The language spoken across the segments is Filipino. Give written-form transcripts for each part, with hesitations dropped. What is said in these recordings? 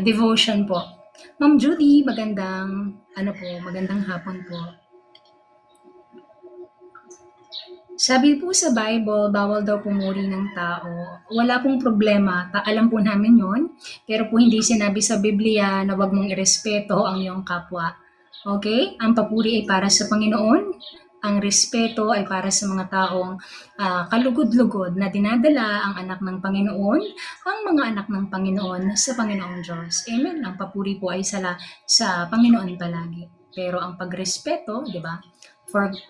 devotion po. Ma'am Judy, magandang hapon po. Sabi po sa Bible, bawal daw pumuri ng tao. Wala pong problema, alam po namin yon. Pero po hindi sinabi sa Biblia na wag mong irespeto ang iyong kapwa. Okay? Ang papuri ay para sa Panginoon. Ang respeto ay para sa mga taong kalugod-lugod na dinadala ang anak ng Panginoon, ang mga anak ng Panginoon sa Panginoong Diyos. Amen. Ang papuri po ay sa Panginoon palagi. Pero ang pagrespeto, di ba?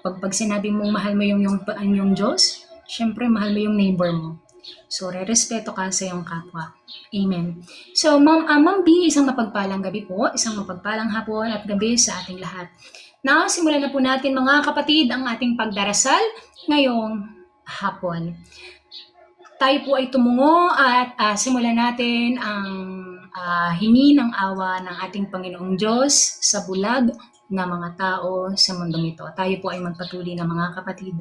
Pag sinabi mong mahal mo yung Diyos, syempre mahal mo yung neighbor mo. So, re-respeto ka sa iyong kapwa. Amen. So, Ma'am B, isang mapagpalang gabi po, isang mapagpalang hapon at gabi sa ating lahat. Simulan na po natin mga kapatid ang ating pagdarasal ngayong hapon. Tayo po ay tumungo at simulan natin ang hingi ng awa ng ating Panginoong Diyos sa bulag na mga tao sa mundong ito. Tayo po ay magpatuloy na mga kapatid.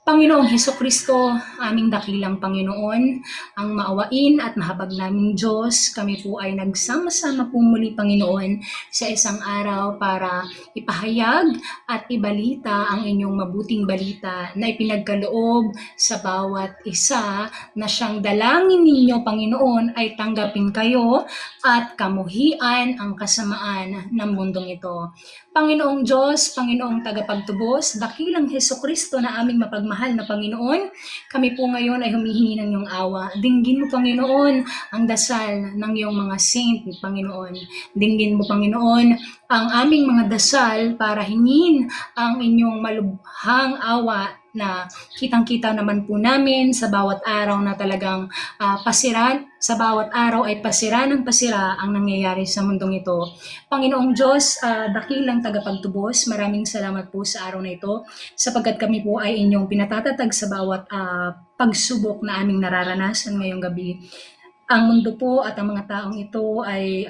Panginoong Hesukristo, aming dakilang Panginoon, ang maawain at mahabag naming Diyos, kami po ay nagsama-sama po muli, Panginoon, sa isang araw para ipahayag at ibalita ang inyong mabuting balita na ipinagkaloob sa bawat isa na siyang dalangin ninyo, Panginoon, ay tanggapin kayo at kamuhian ang kasamaan ng mundong ito. Panginoong Diyos, Panginoong tagapagtubos, dakilang Hesukristo na aming mapagmahal na Panginoon, kami po ngayon ay humihingi ng iyong awa. Dinggin mo, Panginoon, ang dasal ng iyong mga saint, Panginoon. Dinggin mo, Panginoon, ang aming mga dasal para hingin ang inyong malubhang awa na kitang-kita naman po namin sa bawat araw na talagang sa bawat araw ay pasira ng pasira ang nangyayari sa mundong ito. Panginoong Diyos, dakilang tagapagtubos, maraming salamat po sa araw na ito sapagkat kami po ay inyong pinatatatag sa bawat pagsubok na aming nararanasan ngayong gabi. Ang mundo po at ang mga taong ito ay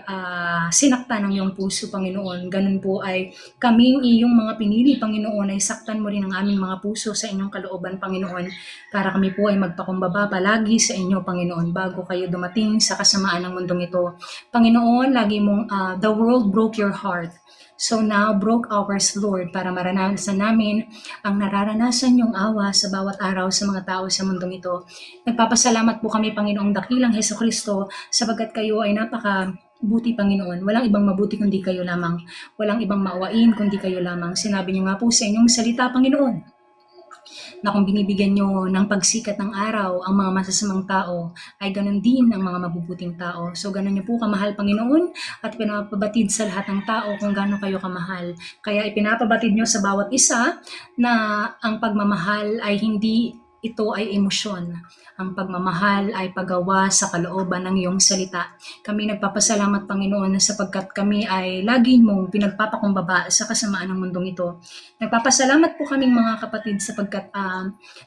sinaktan ng iyong puso, Panginoon. Ganun po ay kaming iyong mga pinili, Panginoon, ay saktan mo rin ang aming mga puso sa inyong kalooban, Panginoon, para kami po ay magpakumbaba palagi sa inyo, Panginoon, bago kayo dumating sa kasamaan ng mundong ito. Panginoon, lagi mong the world broke your heart. So now broke ours, Lord, para maranasan namin ang nararanasan yung awa sa bawat araw sa mga tao sa mundong ito. Nagpapasalamat po kami, Panginoong dakilang Hesukristo, sapagkat kayo ay napaka-buti, Panginoon. Walang ibang mabuti kundi kayo lamang. Walang ibang maawain kundi kayo lamang. Sinabi niyo nga po sa inyong salita, Panginoon, na kung binibigyan nyo ng pagsikat ng araw ang mga masasamang tao, ay ganun din ang mga mabubuting tao. So ganun nyo po kamahal, Panginoon, at pinapabatid sa lahat ng tao kung gaano kayo kamahal. Kaya ipinapabatid nyo sa bawat isa na ang pagmamahal ay hindi ito ay emosyon. Ang pagmamahal ay paggawa sa kalooban ng iyong salita. Kami nagpapasalamat, Panginoon, sapagkat kami ay lagi mong pinagpapakumbaba sa kasamaan ng mundong ito. Nagpapasalamat po kaming mga kapatid sapagkat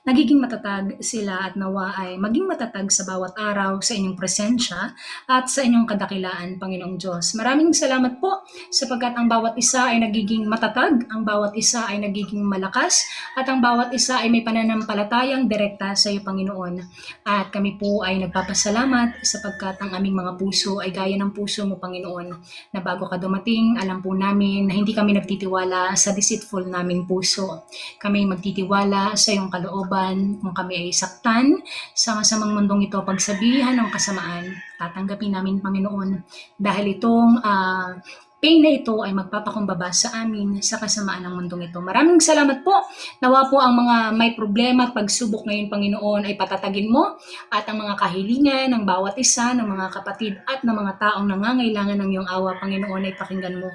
nagiging matatag sila at nawa ay maging matatag sa bawat araw sa inyong presensya at sa inyong kadakilaan, Panginoong Diyos. Maraming salamat po sapagkat ang bawat isa ay nagiging matatag, ang bawat isa ay nagiging malakas, at ang bawat isa ay may pananampalatayang direkta sa iyo, Panginoon. At kami po ay nagpapasalamat sapagkat ang aming mga puso ay gaya ng puso mo, Panginoon, na bago ka dumating, alam po namin na hindi kami nagtitiwala sa deceitful naming puso. Kami magtitiwala sa iyong kalooban. Kung kami ay saktan sa masamang mundong ito, pagsabihan ng kasamaan, tatanggapin namin, Panginoon, dahil itong pain na ito ay magpapakumbaba sa amin sa kasamaan ng mundong ito. Maraming salamat po. Nawa po ang mga may problema at pagsubok ngayon, Panginoon, ay patatagin mo, at ang mga kahilingan ng bawat isa, ng mga kapatid at ng mga taong nangangailangan ng iyong awa, Panginoon, ay pakinggan mo.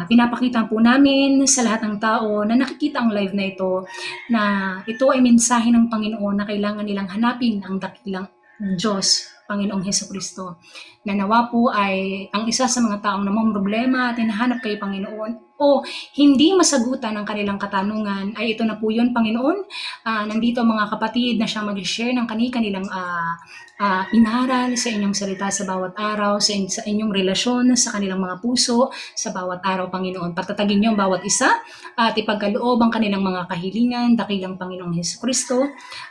Pinapakita po namin sa lahat ng tao na nakikita ang live na ito ay mensahe ng Panginoon na kailangan nilang hanapin ang dakilang Diyos, Panginoong Hesukristo, na nawa po ay ang isa sa mga taong namang problema at hinahanap kayo, Panginoon, o hindi masagutan ang kanilang katanungan, ay ito na po yun, Panginoon. Nandito mga kapatid na siyang mag-share ng kanilang inaral sa inyong salita sa bawat araw, sa inyong relasyon sa kanilang mga puso sa bawat araw, Panginoon. Patatagin niyo ang bawat isa at ipagkaloob ang kanilang mga kahilingan, dakilang Panginoong Hesukristo,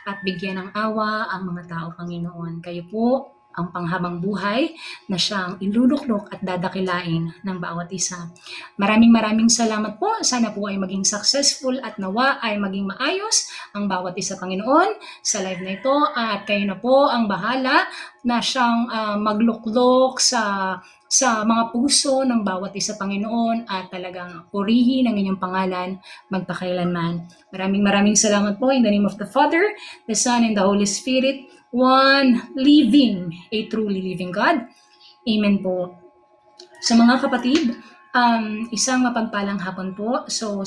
at bigyan ng awa ang mga tao, Panginoon. Kayo po ang panghabang buhay na siyang iluluklok at dadakilain ng bawat isa. Maraming salamat po. Sana po ay maging successful at nawa ay maging maayos ang bawat isa, Panginoon, sa live na ito. At kayo na po ang bahala na siyang magluklok sa mga puso ng bawat isa, Panginoon, at talagang purihin ang inyong pangalan magpakailanman. Maraming salamat po in the name of the Father, the Son, and the Holy Spirit, one living, a truly living God. Amen po. Sa mga kapatid, isang mapagpalang hapon po. So,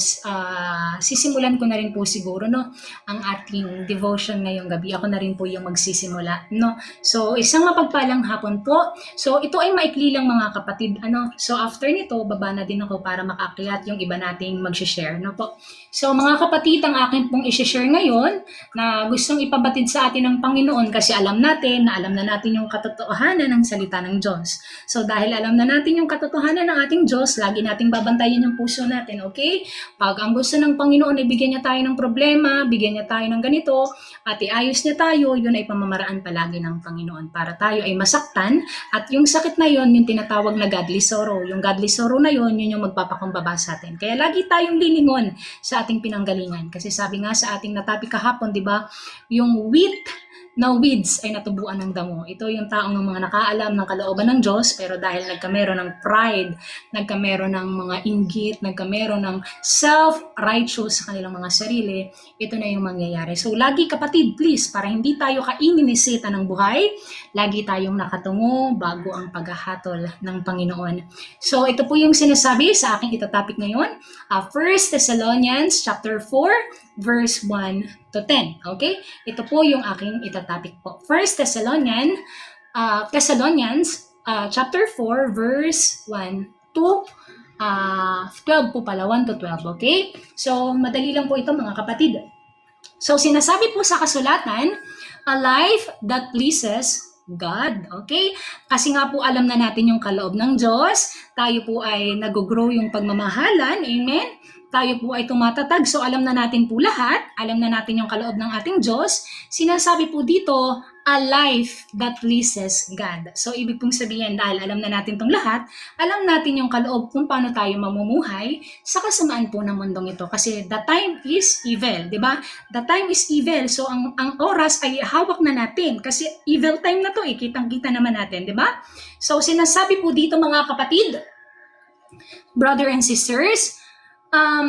sisimulan ko na rin po siguro, no, ang ating devotion ngayong gabi. Ako na rin po yung magsisimula, no. So, isang mapagpalang hapon po. So, ito ay maikli lang mga kapatid, ano. So, after nito, baba na din ako para makaakyat yung iba nating mag-share, no po. So, mga kapatid, ang akin pong i-share ngayon na gustong ipabatid sa atin ng Panginoon kasi alam na natin yung katotohanan ng salita ng Diyos. So, dahil alam na natin yung katotohanan ng ating Diyos, lagi nating babantayan yung puso natin, okay? Pag ang gusto ng Panginoon ay bigyan niya tayo ng problema, bigyan niya tayo ng ganito, at iayos niya tayo, yun ay pamamaraan palagi ng Panginoon para tayo ay masaktan, at yung sakit na yun, yung tinatawag na godly sorrow. Yung godly sorrow na yun, yun yung magpapakumbaba sa atin. Kaya lagi tayong lilingon sa ating pinanggalingan. Kasi sabi nga sa ating natapi kahapon, di ba, yung wheat na weeds ay natubuan ng damo. Ito yung taong ng mga nakaalam ng kalooban ng Diyos, pero dahil nagkameron ng pride, nagkameron ng mga inggit, nagkameron ng self-righteous sa kanilang mga sarili, ito na yung mangyayari. So lagi kapatid, please, para hindi tayo kaininisita ng buhay, lagi tayong nakatungo bago ang paghahatol ng Panginoon. So ito po yung sinasabi sa aking itatapik ngayon, 1 Thessalonians chapter 4, verse 1 to 10. Okay? Ito po yung aking itatapik po. 1 Thessalonians chapter 4, verse 1 to 12 po pala, 1 to 12. Okay? So, madali lang po ito mga kapatid. So, sinasabi po sa kasulatan, a life that pleases God. Okay? Kasi nga po alam na natin yung kaloob ng Diyos. Tayo po ay nag-grow yung pagmamahalan. Amen? Tayo po ay tumatatag. So alam na natin po lahat. Alam na natin yung kaloob ng ating Diyos. Sinasabi po dito, a life that pleases God. So ibig pong sabihin, dahil alam na natin itong lahat, alam natin yung kaloob kung paano tayo mamumuhay sa kasamaan po ng mundong ito. Kasi the time is evil, di ba? The time is evil. So ang oras ay hawak na natin. Kasi evil time na to eh. Kitang-kita naman natin, di ba? So sinasabi po dito mga kapatid, brother and sisters,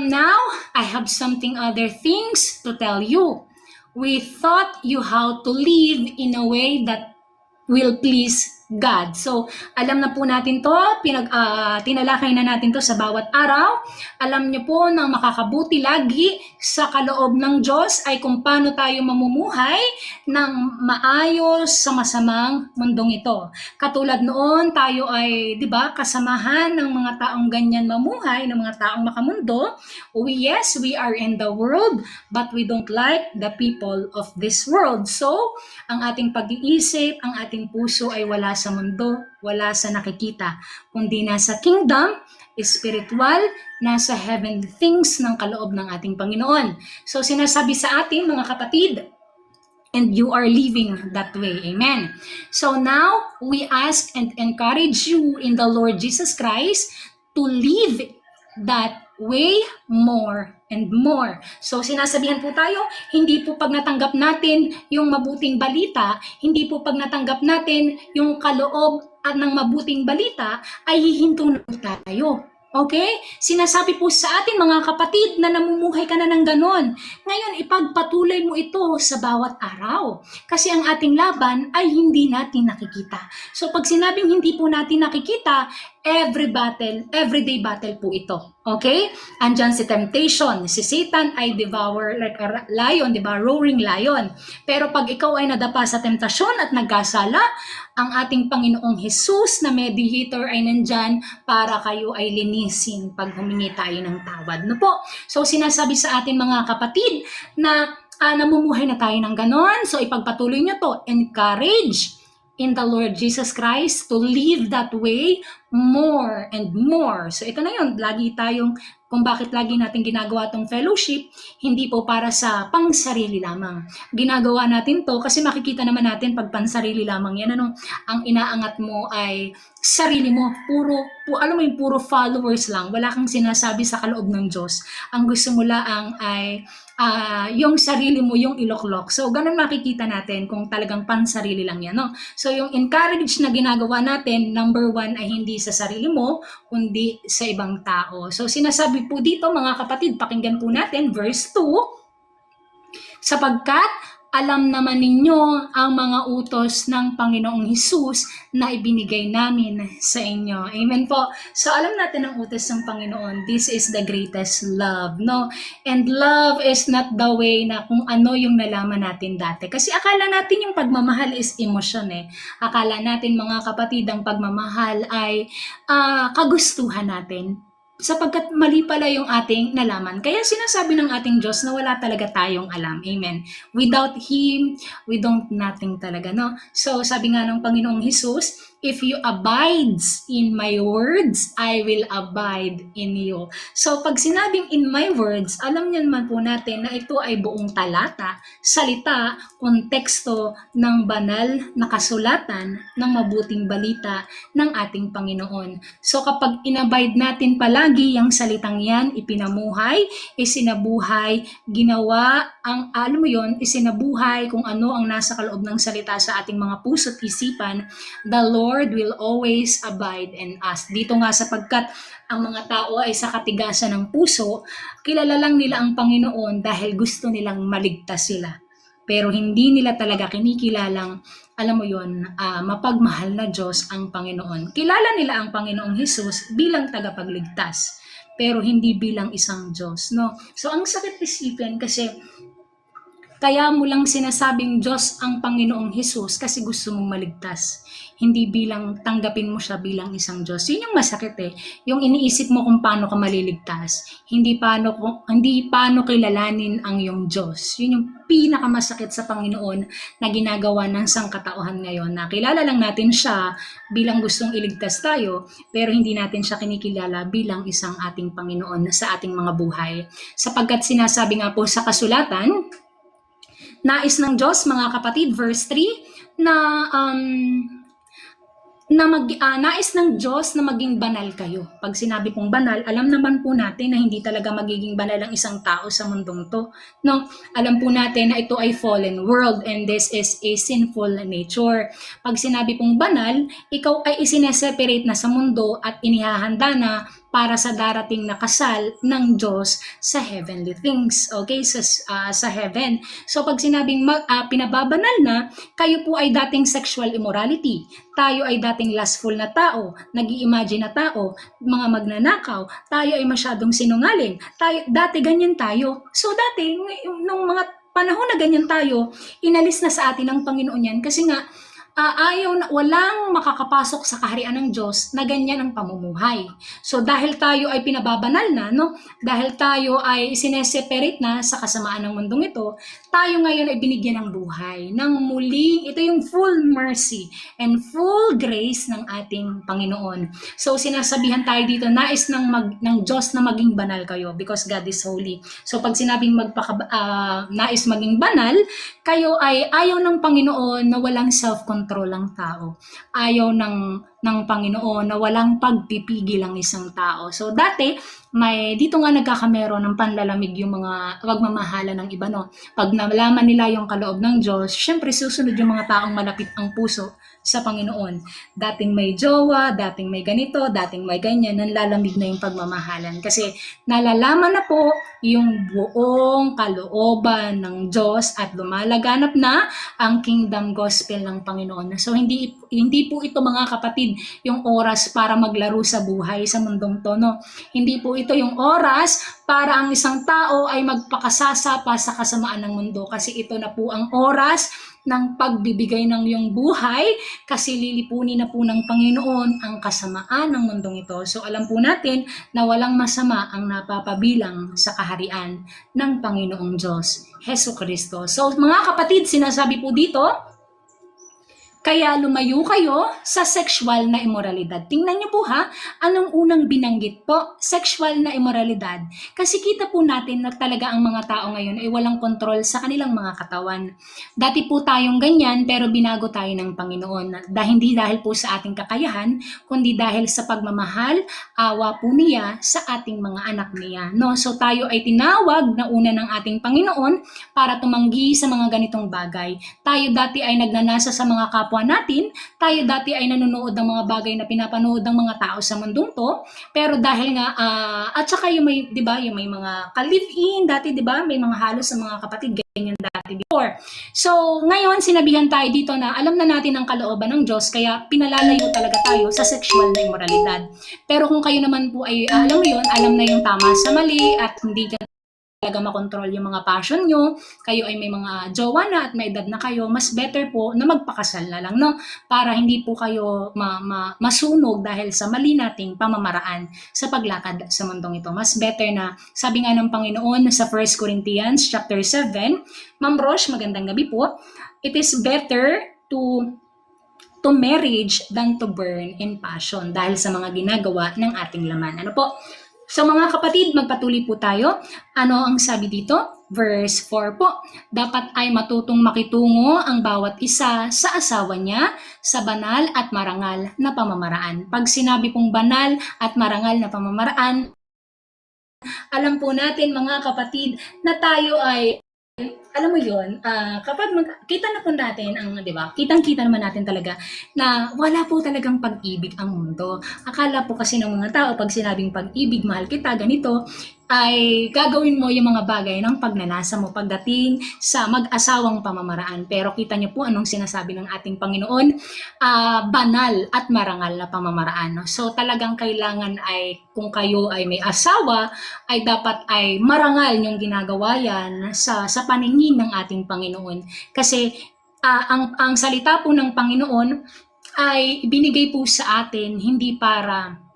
now I have something other things to tell you. We taught you how to live in a way that will please God. So, alam na po natin to, tinalakay na natin to sa bawat araw. Alam niyo po na makakabuti lagi sa kaloob ng Diyos ay kung paano tayo mamumuhay ng maayos sa masamang mundong ito. Katulad noon, tayo ay, di ba, kasamahan ng mga taong ganyan mamuhay, ng mga taong makamundo. Yes, we are in the world, but we don't like the people of this world. So, ang ating pag-iisip, ang ating puso ay wala sa mundo, wala sa nakikita, kundi nasa kingdom, spiritual, nasa heavenly things ng kaloob ng ating Panginoon. So sinasabi sa atin mga kapatid, and you are living that way. Amen. So now, we ask and encourage you in the Lord Jesus Christ to live that way more and more. So sinasabihan po tayo, hindi po pag natanggap natin yung mabuting balita, hindi po pag natanggap natin yung kaloob at ng mabuting balita, ay hihinto na tayo. Okay? Sinasabi po sa atin mga kapatid na namumuhay ka na ng ganon. Ngayon, ipagpatuloy mo ito sa bawat araw. Kasi ang ating laban ay hindi natin nakikita. So pag sinabing hindi po natin nakikita, everyday battle po ito. Okay? Andyan si temptation. Si Satan ay devour like a lion, di ba? Roaring lion. Pero pag ikaw ay nadapa sa temptasyon at nagkasala, ang ating Panginoong Jesus na mediator ay nandyan para kayo ay linisin pag humingi tayo ng tawad. No po? So sinasabi sa atin mga kapatid na namumuhay na tayo ng ganon. So ipagpatuloy nyo to. Encourage in the Lord Jesus Christ to live that way more and more. So ito na yun, lagi tayong kung bakit lagi natin ginagawa tong fellowship, hindi po para sa pangsarili lamang. Ginagawa natin to kasi makikita naman natin pag pansarili lamang yan, ang inaangat mo ay sarili mo, alam mo yung puro followers lang, wala kang sinasabi sa kaloob ng Diyos. Ang gusto mo lang ay yung sarili mo yung iloklok. So, ganun makikita natin kung talagang pansarili lang yan. So, yung encourage na ginagawa natin, number 1 ay hindi sa sarili mo, kundi sa ibang tao. So, sinasabi po dito mga kapatid, pakinggan po natin, verse 2, sapagkat alam naman ninyo ang mga utos ng Panginoong Hesus na ibinigay namin sa inyo. Amen po. So alam natin ang utos ng Panginoon. This is the greatest love, And love is not the way na kung ano yung nalaman natin dati. Kasi akala natin yung pagmamahal is emosyon Akala natin mga kapatid, ang pagmamahal ay kagustuhan natin. Sapagkat mali pala yung ating nalaman. Kaya sinasabi ng ating Diyos na wala talaga tayong alam. Amen. Without Him, we don't nothing talaga, So, sabi nga ng Panginoong Hesus, if you abides in my words, I will abide in you. So, pag sinabing in my words, alam niyo naman po natin na ito ay buong talata, salita, konteksto ng banal na kasulatan ng mabuting balita ng ating Panginoon. So, kapag inabide natin palagi ang salitang yan, ipinamuhay, isinabuhay, ginawa, isinabuhay kung ano ang nasa kaloob ng salita sa ating mga puso at isipan, the Lord will always abide in us. Dito nga sapagkat ang mga tao ay sa katigasan ng puso, kilala lang nila ang Panginoon dahil gusto nilang maligtas sila. Pero hindi nila talaga kinikilalang, mapagmahal na Diyos ang Panginoon. Kilala nila ang Panginoong Hesus bilang tagapagligtas, pero hindi bilang isang Diyos, So ang sakit isipin kasi kaya mo lang sinasabing Diyos ang Panginoong Hesus kasi gusto mong maligtas. Hindi bilang tanggapin mo siya bilang isang Diyos. Yun yung masakit Yung iniisip mo kung paano ka maliligtas. Hindi paano kilalanin ang iyong Diyos. Yun yung pinakamasakit sa Panginoon na ginagawa ng sangkatauhan ngayon. Na kilala lang natin siya bilang gustong iligtas tayo, pero hindi natin siya kinikilala bilang isang ating Panginoon sa ating mga buhay. Sapagkat sinasabi nga po sa kasulatan, nais ng Diyos, mga kapatid, verse 3, nais ng Diyos na maging banal kayo. Pag sinabi pong banal, alam naman po natin na hindi talaga magiging banal ang isang tao sa mundong to. Alam po natin na ito ay fallen world and this is a sinful nature. Pag sinabi pong banal, ikaw ay isineseparate na sa mundo at inihahanda na para sa darating na kasal ng Diyos sa heavenly things. Okay? Sa heaven. So pag sinabing pinababanal na, kayo po ay dating sexual immorality. Tayo ay dating lustful na tao, nag-i-imagine na tao, mga magnanakaw, tayo ay masyadong sinungaling. Dati ganyan tayo. So dati, nung mga panahon na ganyan tayo, inalis na sa atin ng Panginoon yan kasi nga, walang makakapasok sa kaharian ng Diyos na ganyan ang pamumuhay. So dahil tayo ay pinababanal na, dahil tayo ay sineseparate na sa kasamaan ng mundong ito, tayo ngayon ay binigyan ng buhay, ng muling, ito yung full mercy and full grace ng ating Panginoon. So sinasabihan tayo dito, nais ng Diyos na maging banal kayo because God is holy. So pag sinabing nais maging banal, kayo ay ayaw ng Panginoon na walang self-control ang tao. Ayaw ng Panginoon na walang pagpipigil ang isang tao. So dati, dito nga nagkakamero ng panlalamig yung mga pagmamahala ng iba. Pag nalaman nila yung kaloob ng Diyos, syempre susunod yung mga taong malapit ang puso sa Panginoon. Dating may jowa, dating may ganito, dating may ganyan, nanlalamig na yung pagmamahalan. Kasi nalalaman na po yung buong kalooban ng Diyos at lumalaganap na ang kingdom gospel ng Panginoon. So hindi po ito mga kapatid yung oras para maglaro sa buhay sa mundong to. Hindi po ito yung oras para ang isang tao ay magpakasasapa sa kasamaan ng mundo kasi ito na po ang oras ng pagbibigay ng iyong buhay kasi lilipunin na po ng Panginoon ang kasamaan ng mundong ito. So alam po natin na walang masama ang napapabilang sa kaharian ng Panginoong Diyos, Hesus Kristo. So mga kapatid, sinasabi po dito, Kaya lumayo kayo sa sexual na immoralidad. Tingnan niyo po ha, anong unang binanggit po? Sexual na immoralidad. Kasi kita po natin na talaga ang mga tao ngayon ay walang kontrol sa kanilang mga katawan. Dati po tayong ganyan pero binago tayo ng Panginoon. Hindi dahil po sa ating kakayahan, kundi dahil sa pagmamahal, awa po niya sa ating mga anak niya. No? So tayo ay tinawag na una ng ating Panginoon para tumanggi sa mga ganitong bagay. Tayo dati ay nagnanasa sa mga kapwa natin, tayo dati ay nanonood ng mga bagay na pinapanood ng mga tao sa mundong to, pero dahil nga at saka yung may, 'di ba, yung may mga ka-live-in dati, 'di ba? May mga halos sa mga kapatid ganyan dati before. So, ngayon sinabihan tayo dito na alam na natin ang kalooban ng Diyos kaya pinalalayo talaga tayo sa sexual na immoralidad. Pero kung kayo naman po ay alam mo 'yon, alam na yung tama sa mali at hindi talaga makontrol yung mga passion nyo, kayo ay may mga jowa na at may edad na kayo, mas better po na magpakasal na lang, no? Para hindi po kayo masunog dahil sa mali nating pamamaraan sa paglakad sa mundong ito. Mas better na, sabi nga ng Panginoon sa 1 Corinthians chapter 7, Ma'am Rosh, magandang gabi po, it is better to marriage than to burn in passion dahil sa mga ginagawa ng ating laman. Ano po? So mga kapatid, magpatuloy po tayo. Ano ang sabi dito? Verse 4 po. Dapat ay matutong makitungo ang bawat isa sa asawa niya sa banal at marangal na pamamaraan. Pag sinabi pong banal at marangal na pamamaraan, alam po natin mga kapatid na tayo ay alam mo yun, kapag kita na po natin ang, di ba, kitang-kita naman natin talaga na wala po talagang pag-ibig ang mundo. Akala po kasi ng mga tao, pag sinabing pag-ibig, mahal kita, ganito, ay gagawin mo yung mga bagay ng pagnanasa mo pagdating sa mag-asawang pamamaraan. Pero kita niyo po anong sinasabi ng ating Panginoon, banal at marangal na pamamaraan. So talagang kailangan ay kung kayo ay may asawa, ay dapat ay marangal yung ginagawa yan sa paningin ng ating Panginoon. Kasi ang salita po ng Panginoon ay binigay po sa atin hindi para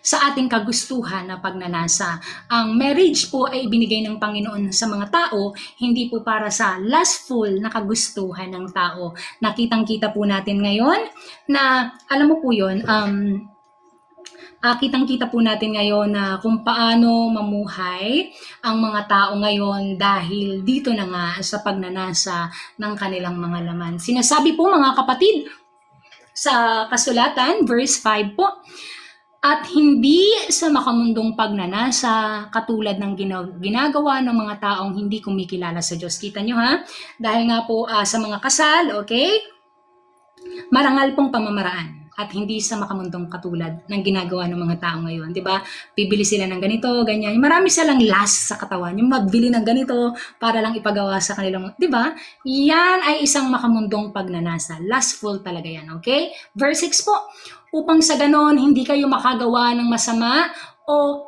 sa ating kagustuhan na pagnanasa. Ang marriage po ay ibinigay ng Panginoon sa mga tao, hindi po para sa lustful na kagustuhan ng tao. Nakitang-kita po natin ngayon na, alam mo po yun, kitang-kita po natin ngayon na kung paano mamuhay ang mga tao ngayon dahil dito na nga sa pagnanasa ng kanilang mga laman. Sinasabi po mga kapatid sa kasulatan, verse 5 po, at hindi sa makamundong pagnanasa katulad ng ginagawa ng mga taong hindi kumikilala sa Diyos. Kita nyo ha? Dahil nga po sa mga kasal, okay? Marangal pong pamamaraan at hindi sa makamundong katulad ng ginagawa ng mga tao ngayon, 'di ba? Bibili sila ng ganito, ganyan. Marami silang lust sa katawan, yung magbili ng ganito para lang ipagawa sa kanilang, 'di ba? Yan ay isang makamundong pagnanasa. Lustful talaga yan, okay? Verse 6 po. Upang sa ganon hindi kayo makagawa ng masama o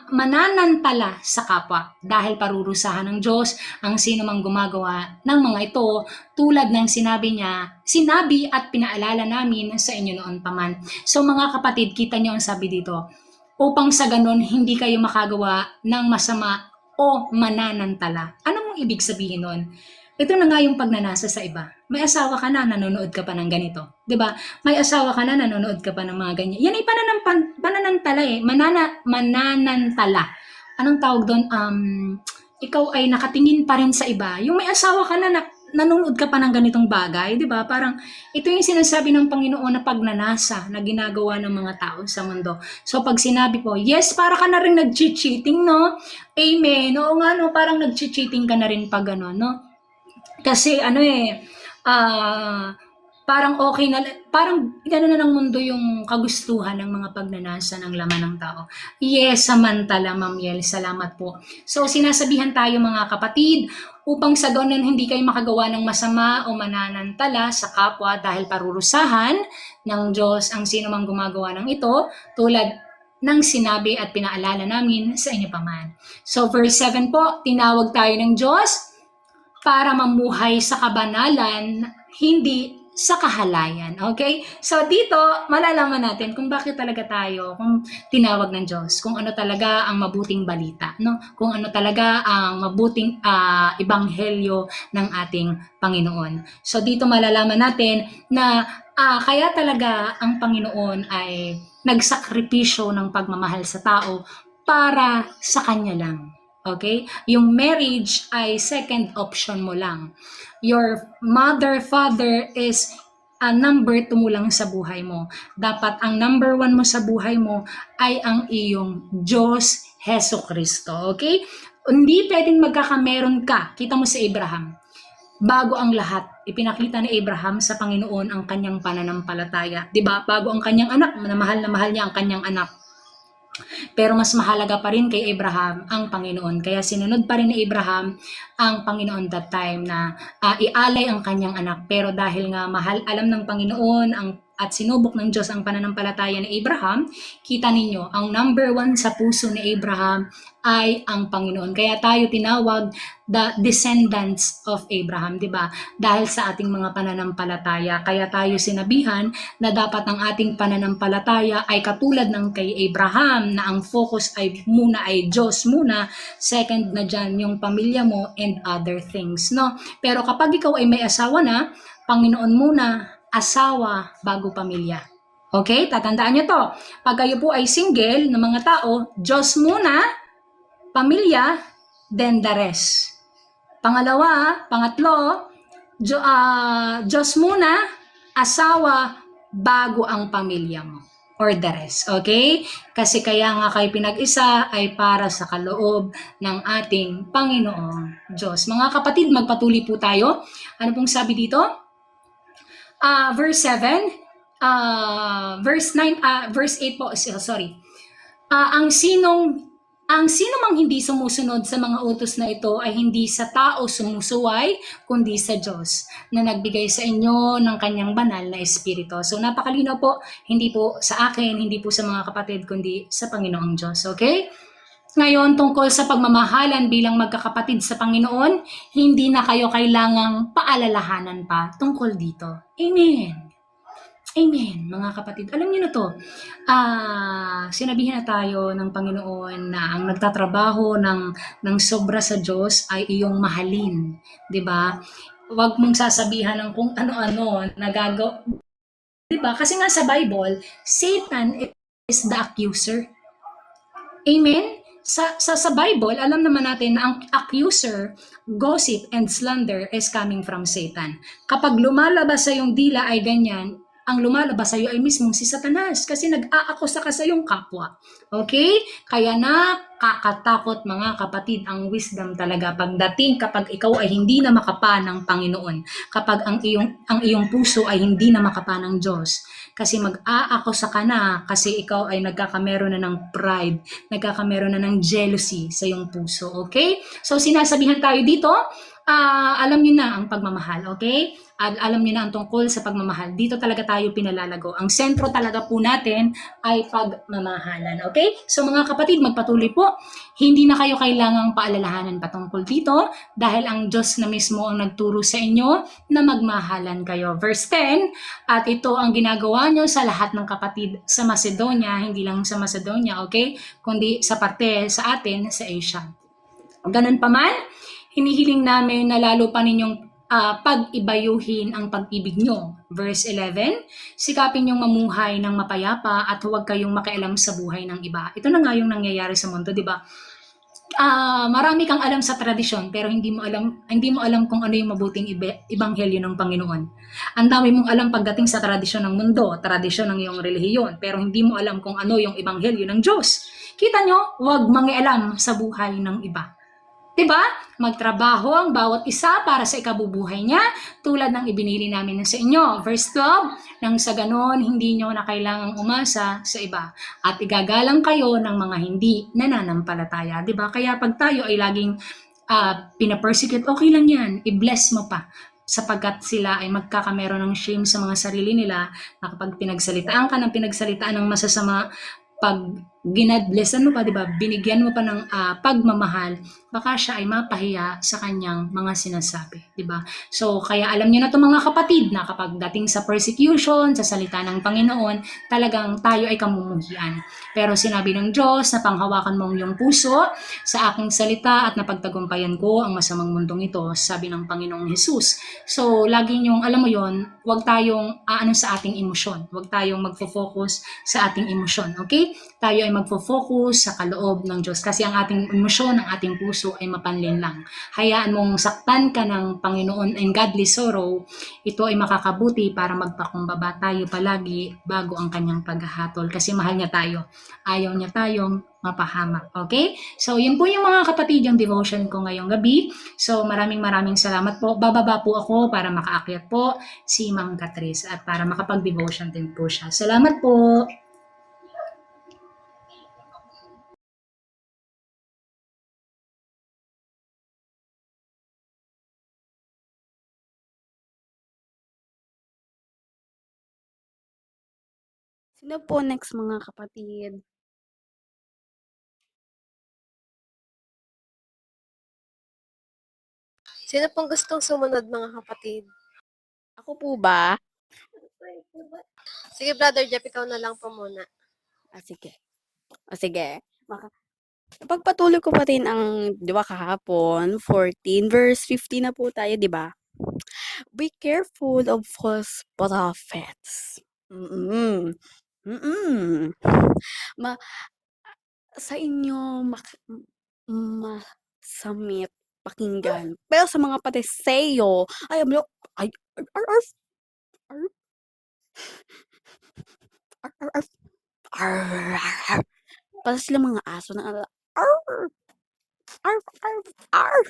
mananantala sa kapwa dahil parurusahan ng Diyos ang sino mang gumagawa ng mga ito tulad ng sinabi at pinaalala namin sa inyo noon paman. So mga kapatid, kita nyo ang sabi dito, upang sa ganon hindi kayo makagawa ng masama o mananantala. Ano mong ibig sabihin nun? Ito na nga yung pagnanasa sa iba. May asawa ka na, nanonood ka pa ng ganito. 'Di ba? May asawa ka na, nanonood ka pa ng mga ganyan. Yan ay pananantala eh. Mananantala. Anong tawag doon? Ikaw ay nakatingin pa rin sa iba. Yung may asawa ka na, nanonood ka pa ng ganitong bagay, 'di ba? Parang ito yung sinasabi ng Panginoon na pagnanasa na ginagawa ng mga tao sa mundo. So pag sinabi po, yes, para ka na rin nag-cheating, no? Amen. Oo nga, no? Parang nag-cheating ka na rin pag gano'n, no? Kasi parang okay na, parang gano'n na ng mundo yung kagustuhan ng mga pagnanasa ng laman ng tao. Yes, samantala, Ma'am Yel, salamat po. So, sinasabihan tayo mga kapatid, upang sa ganon hindi kayo makagawa ng masama o mananantala sa kapwa dahil parurusahan ng Diyos ang sino mang gumagawa ng ito, tulad ng sinabi at pinaalala namin sa inyo paman. So, verse 7 po, tinawag tayo ng Diyos para mamuhay sa kabanalan, hindi sa kahalayan. Okay? So dito, malalaman natin kung bakit talaga tayo, kung tinawag ng Diyos, kung ano talaga ang mabuting balita, no? Kung ano talaga ang mabuting ebanghelyo ng ating Panginoon. So dito malalaman natin na kaya talaga ang Panginoon ay nagsakripisyo ng pagmamahal sa tao para sa Kanya lang. Okay? Yung marriage ay second option mo lang. Your mother, father is number 2 mo lang sa buhay mo. Dapat ang number 1 mo sa buhay mo ay ang iyong Diyos Heso Kristo. Okay? Hindi pwedeng magkakameron ka. Kita mo si Abraham. Bago ang lahat, ipinakita ni Abraham sa Panginoon ang kanyang pananampalataya. Diba? Bago ang kanyang anak, na mahal niya ang kanyang anak. Pero mas mahalaga pa rin kay Abraham ang Panginoon. Kaya sinunod pa rin ni Abraham ang Panginoon that time na ialay ang kanyang anak. Pero dahil nga alam ng Panginoon at sinubok ng Diyos ang pananampalataya ni Abraham, kita ninyo, ang number 1 sa puso ni Abraham ay ang Panginoon. Kaya tayo tinawag the descendants of Abraham, di ba? Dahil sa ating mga pananampalataya. Kaya tayo sinabihan na dapat ang ating pananampalataya ay katulad ng kay Abraham, na ang focus ay Diyos muna, second na dyan yung pamilya mo and other things, no? Pero kapag ikaw ay may asawa na, Panginoon muna, asawa bago pamilya. Okay? Tatandaan nyo to. Pag kayo po ay single na mga tao, Diyos muna, pamilya, then the rest. Pangatlo, Diyos muna, asawa bago ang pamilya mo. Or the rest. Okay? Kasi kaya nga kayo pinag-isa ay para sa kaloob ng ating Panginoong Diyos. Mga kapatid, magpatuloy po tayo. Ano pong sabi dito? Verse 7, verse 9, verse 8 po, sorry. Ang sino mang hindi sumusunod sa mga utos na ito ay hindi sa tao sumusuway, kundi sa Diyos na nagbigay sa inyo ng kanyang banal na espiritu. So napakalinaw po, hindi po sa akin, hindi po sa mga kapatid, kundi sa Panginoong Diyos. Okay? Ngayon, tungkol sa pagmamahalan bilang magkakapatid sa Panginoon, hindi na kayo kailangang paalalahanan pa tungkol dito. Amen. Amen, mga kapatid. Alam niyo na to, sinabihan na tayo ng Panginoon na ang nagtatrabaho ng sobra sa Diyos ay iyong mahalin. 'Di ba? Huwag mong sasabihan ng kung ano-ano nagagawa. 'Di ba? Kasi nga sa Bible, Satan is the accuser. Amen? Sa Bible, alam naman natin na ang accuser, gossip, and slander is coming from Satan. Kapag lumalabas sa iyong dila ay ganyan, ang lumalabas sa iyo ay mismong si Satanas kasi nag-aakusa ka sa iyong kapwa. Okay? Kaya nakakatakot mga kapatid ang wisdom talaga pagdating kapag ikaw ay hindi na makapa ng Panginoon. Kapag ang iyong puso ay hindi na makapa ng Diyos. Kasi mag-aakusa ka na kasi ikaw ay nagkakameron na ng pride, nagkakameron na ng jealousy sa iyong puso. Okay? So sinasabihan tayo dito, alam niyo na ang pagmamahal, okay? Alam niyo na ang tungkol sa pagmamahal. Dito talaga tayo pinalalago. Ang sentro talaga po natin ay pagmamahalan, okay? So mga kapatid, magpatuloy po. Hindi na kayo kailangang paalalahanan patungkol dito dahil ang Diyos na mismo ang nagturo sa inyo na magmahalan kayo. Verse 10, at ito ang ginagawa nyo sa lahat ng kapatid sa Macedonia, hindi lang sa Macedonia, okay? Kundi sa parte sa atin sa Asia. Ganun pa man, hinihiling namin na lalo pa ninyong pag-ibayuhin ang pag-ibig nyo. Verse 11, sikapin nyong mamuhay ng mapayapa at huwag kayong makialam sa buhay ng iba. Ito na nga yung nangyayari sa mundo, di ba? Marami kang alam sa tradisyon pero hindi mo alam kung ano yung mabuting ebanghelyo ng Panginoon. Ang dami mong alam pagdating sa tradisyon ng mundo, tradisyon ng iyong relihiyon, pero hindi mo alam kung ano yung ebanghelyo ng Diyos. Kita nyo, huwag mangialam sa buhay ng iba. Diba? Magtrabaho ang bawat isa para sa ikabubuhay niya tulad ng ibinili namin sa inyo. Verse 12, nang sa ganon, hindi nyo na kailangang umasa sa iba at igagalang kayo ng mga hindi nananampalataya. Diba? Kaya pag tayo ay laging pinapersecute, okay lang yan. I-bless mo pa sapagkat sila ay magkakameron ng shame sa mga sarili nila na kapag pinagsalitaan ka ng pinagsalitaan ng masasama, pag ginadblessan mo pa, 'di ba? Binigyan mo pa ng pagmamahal, baka siya ay mapahiya sa kanyang mga sinasabi, 'di ba? So, kaya alam niyo na 'to mga kapatid na kapag dating sa persecution, sa salita ng Panginoon, talagang tayo ay kamumuhian. Pero sinabi ng Diyos na panghawakan mo ang iyong puso sa aking salita at napagtagumpayan ko ang masamang mundong ito, sabi ng Panginoong Hesus. So, lagi niyong, alam mo yon, huwag tayong aano sa ating emosyon. Huwag tayong magfo-focus sa ating emosyon, okay? Tayo ay magfo-focus sa kaloob ng Diyos kasi ang ating emosyon, ang ating puso ay mapanlin lang. Hayaan mong saktan ka ng Panginoon and godly sorrow, ito ay makakabuti para magpakumbaba tayo palagi bago ang kanyang paghahatol kasi mahal niya tayo. Ayaw niya tayong mapahamak. Okay? So, yun po yung mga kapatid yung devotion ko ngayong gabi. So, maraming salamat po. Bababa po ako para makaakyat po si Ma'am Catrice at para makapag-devotion din po siya. Salamat po. Sino po next mga kapatid? Sino pong gustong sumunod mga kapatid? Ako po ba? Sige, Brother Jeff, ikaw na lang po muna. Sige. Sige. Pagpatuloy ko pa rin ang, di ba kahapon, 14, verse 15 na po tayo, di ba? Be careful of false prophets. Mm-mm. Mm-mm. Ma, sa inyo, masamit pakinggan. Pero sa mga patiseyo, ay, ay, ar, ar, ar, ar, ar, ar, ar, ar, ar. Para sila mga aso na ar, ar, ar, ar, ar.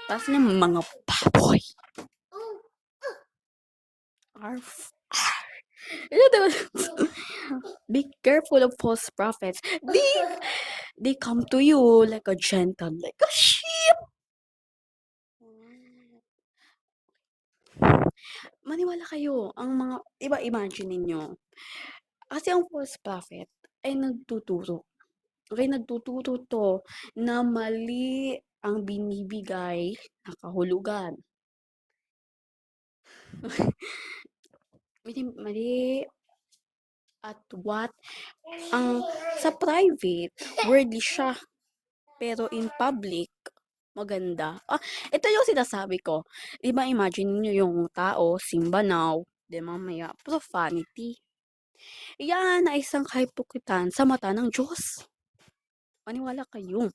Para sila mga baboy. Arf, ar. Be careful of false prophets. They come to you like a gentle, like a sheep. Maniwala kayo, ang mga, iba imagine ninyo. Kasi ang false prophet ay nagtuturo. Okay, nagtuturo to na mali ang binibigay na kahulugan. Mali at what ang sa private worldly siya pero in public maganda. Ito yung sinasabi ko. Diba imagine niyo yung tao simba now, di mamaya profanity. Yan ay isang kahipokritan sa mata ng Diyos. Maniwala kayo.